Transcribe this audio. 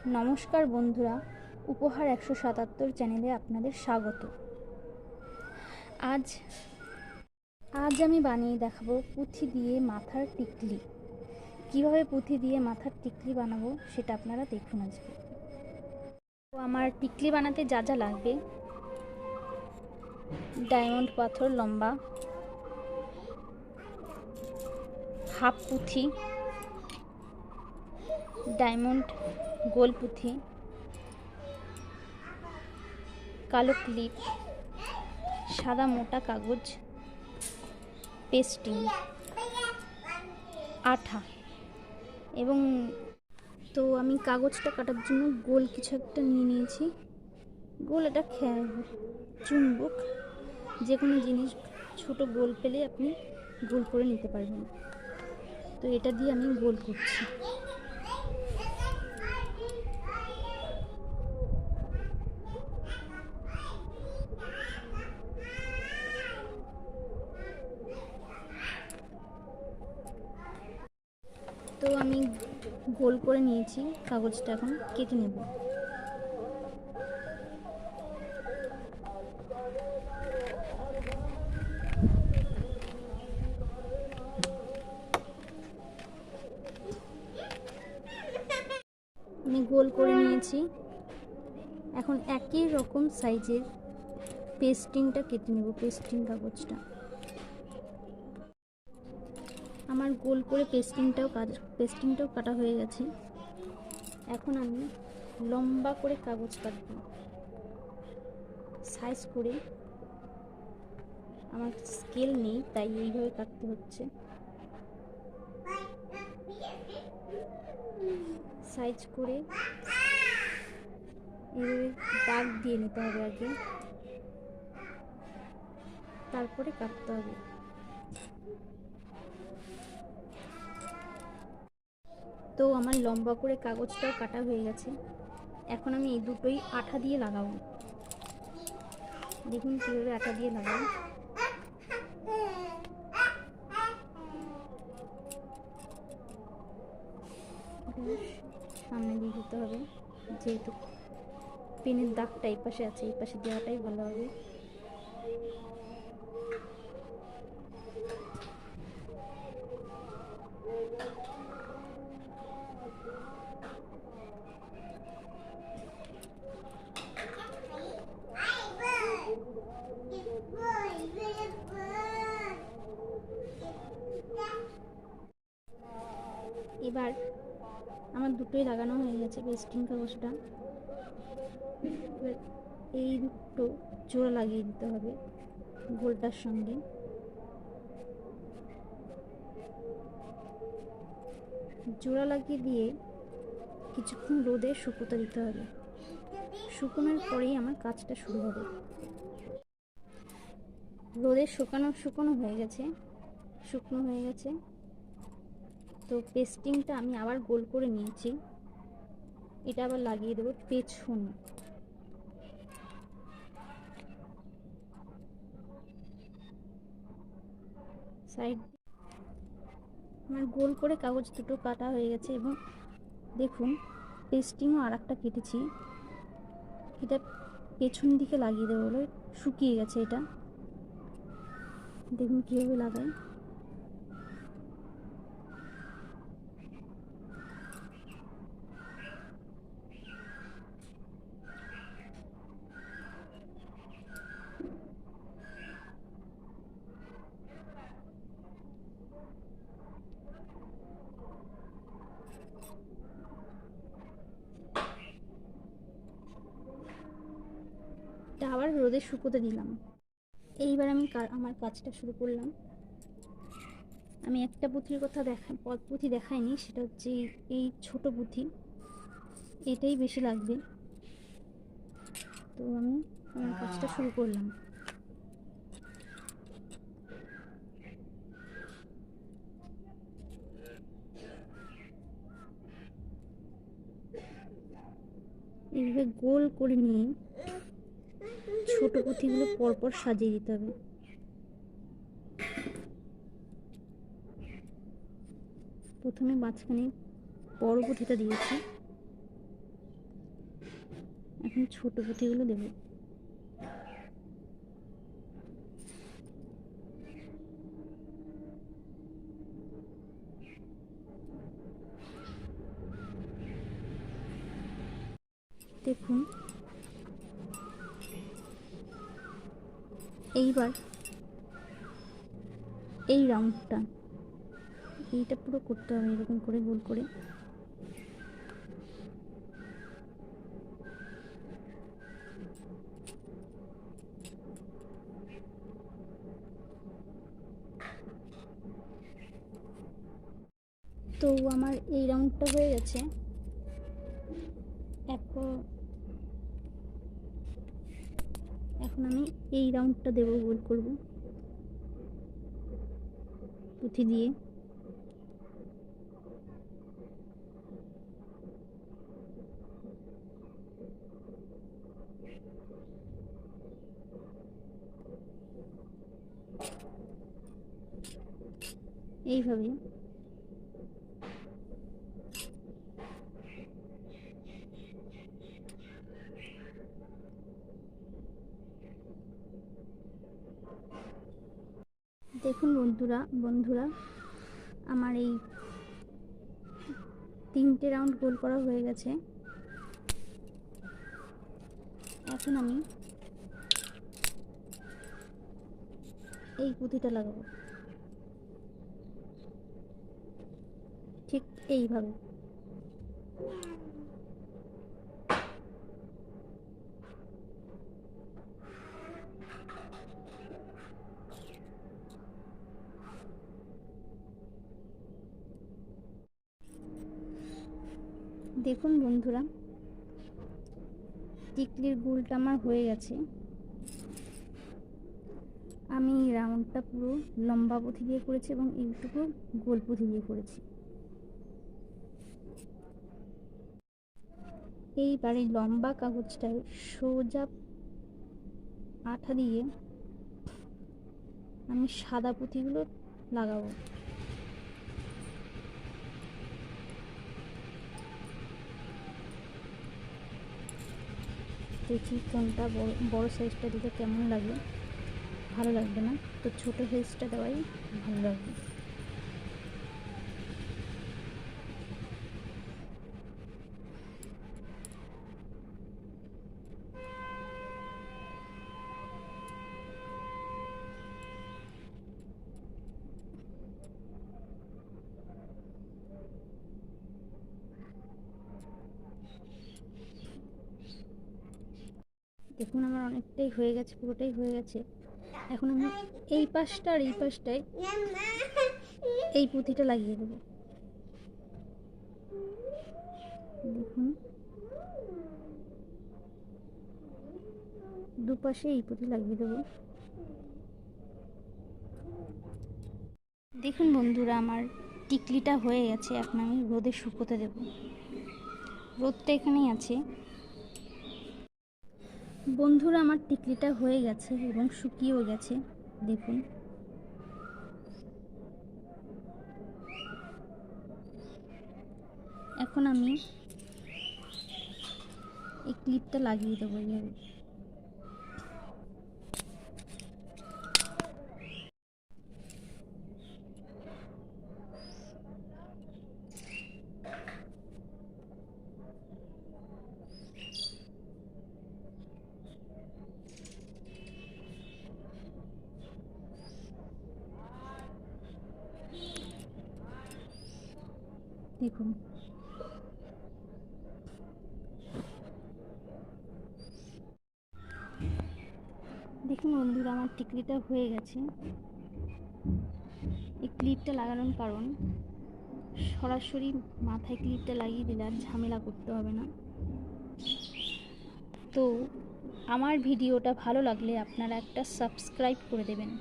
নমস্কার বন্ধুরা, উপহার 177 চ্যানেলে আপনাদের স্বাগত। আজ আমি বানিয়ে দেখাবো পুঁথি দিয়ে মাথার টিকলি। কিভাবে পুঁথি দিয়ে মাথার টিকলি বানাবো সেটা আপনারা দেখুন আজকে। তো আমার টিকলি বানাতে যা যা লাগবে: ডায়মন্ড পাথর লম্বা, হাফ পুঁথি, ডায়মন্ড গোল পুঁথি, কালো ক্লিপ, সাদা মোটা কাগজ, পেস্টিং, আঠা এবং তো আমি কাগজটা কাটার জন্য গোল কিছু একটা নিয়ে নিয়েছি। গোল এটা চুম্বক, যে কোনো জিনিস ছোট গোল পেলে আপনি গোল করে নিতে পারবেন। তো এটা দিয়ে আমি গোল করছি। তো আমি গোল করে নিয়েছি, কাগজটা এখন কেটে নেব। আমি গোল করে নিয়েছি, এখন একই রকম সাইজের পেস্টিংটা কেটে নেব। কাগজটা আমার গোল করে পেস্টিংটাও কাটা হয়ে গেছে। এখন আমি লম্বা করে কাগজ কাটব সাইজ করে। আমার স্কেল নেই, তাই এইভাবে কাটতে হচ্ছে। সাইজ করে এইভাবে দাগ দিয়ে নিতে হবে আগে, তারপরে কাটতে হবে। তো আমার লম্বা করে কাগজটাও কাটা হয়ে গেছে। এখন আমি এই দুটোই আঠা দিয়ে লাগাবো। দেখুন কীভাবে আঠা দিয়ে লাগাবো। সামনে দিয়ে দিতে হবে, যেহেতু পেনের দাগটা এই পাশে আছে, এই পাশে দেওয়াটাই ভালো হবে। এবার আমার দুটোই লাগানো হয়ে গেছে পেস্টিং কাগজটা। এবার এই দুটো জোড়া লাগিয়ে দিতে হবে গোলটার সঙ্গে। জোড়া লাগিয়ে দিয়ে কিছুক্ষণ রোদে শুকোতে দিতে হবে। শুকোনোর পরেই আমার কাজটা শুরু হবে। রোদে শুকনো হয়ে গেছে, শুকনো হয়ে গেছে। তো পেস্টিংটা আমি আবার গোল করে নিয়েছি, এটা আবার লাগিয়ে দেবো পেছন। সাইড আমার গোল করে কাগজ দুটো কাটা হয়ে গেছে এবং দেখুন পেস্টিংও আর একটা কেটেছি, এটা পেছন দিকে লাগিয়ে দেবো বলে শুকিয়ে গেছে। এটা দেখুন কীভাবে লাগাই। এটা আবার রোদে শুকোতে দিলাম। এইবার আমি আমার কাজটা শুরু করলাম। আমি একটা পুঁথির কথা পুঁথি দেখাইনি, সেটা হচ্ছে এই ছোট পুঁথি, এটাই বেশি লাগবে। তো আমি আমার কাজটা শুরু করলাম। এইভাবে গোল করে নিয়ে ছোট পুঁথিগুলো পরপর সাজিয়ে দিতে হবে। প্রথমে মাঝখানে বড় পুঁথিটা দিয়েছি, এখন ছোট পুঁথিগুলো দেব। দেখুন, এইবার এই রাউন্ডটা, এইটা পুরো করতে হবে এরকম করে গোল করে। তো আমার এই রাউন্ডটা হয়ে গেছে। এখন আমি এই রাউন্ডটা দেবো, গোল করব পুঁথি দিয়ে। এইভাবে দেখুন বন্ধুরা আমার এই 3টে রাউন্ড গোল করা হয়ে গেছে। এখন আমি এই পুঁথিটা লাগাবো ঠিক এইভাবে। দেখুন বন্ধুরা, টিকলির গোলটা আমার হয়ে গেছে। আমি রাউন্ডটা পুরো লম্বা পুঁথি দিয়ে করেছি এবং এইটুকু গোল পুঁথি দিয়ে করেছি। এইবার এই লম্বা কাগজটায় সোজা আঠা দিয়ে আমি সাদা পুঁথিগুলো লাগাবো। দেখি কোনটা বড় সাইজটা দিলে কেমন লাগে। ভালো লাগবে না তো ছোট সাইজটা দেওয়াই ভালো লাগবে। দেখুন আমার অনেকটাই হয়ে গেছে, পুরোটাই হয়ে গেছে। এখন আমি এই পাশটা আর এই পাশটায় এই পুঁথিটা লাগিয়ে দেবো। দেখুন দুপাশে এই পুঁথি লাগিয়ে দেবো। দেখুন বন্ধুরা, আমার টিকলিটা হয়ে গেছে। এখন আমি রোদে শুকোতে দেব। রোদটা এখানেই আছে। বন্ধুরা, আমার টিকলিটা হয়ে গেছে এবং শুকিয়েও গেছে। দেখুন এখন আমি এই ক্লিপটা লাগিয়ে দেবো এইভাবে। দেখুন দেখুন বন্ধুরা, আমার টিকলিটা হয়ে গেছে। এই ক্লিপটা লাগানোর কারণ, সরাসরি মাথায় ক্লিপটা লাগিয়ে দিলে আর ঝামেলা করতে হবে না। তো আমার ভিডিওটা ভালো লাগলে আপনারা একটা সাবস্ক্রাইব করে দেবেন।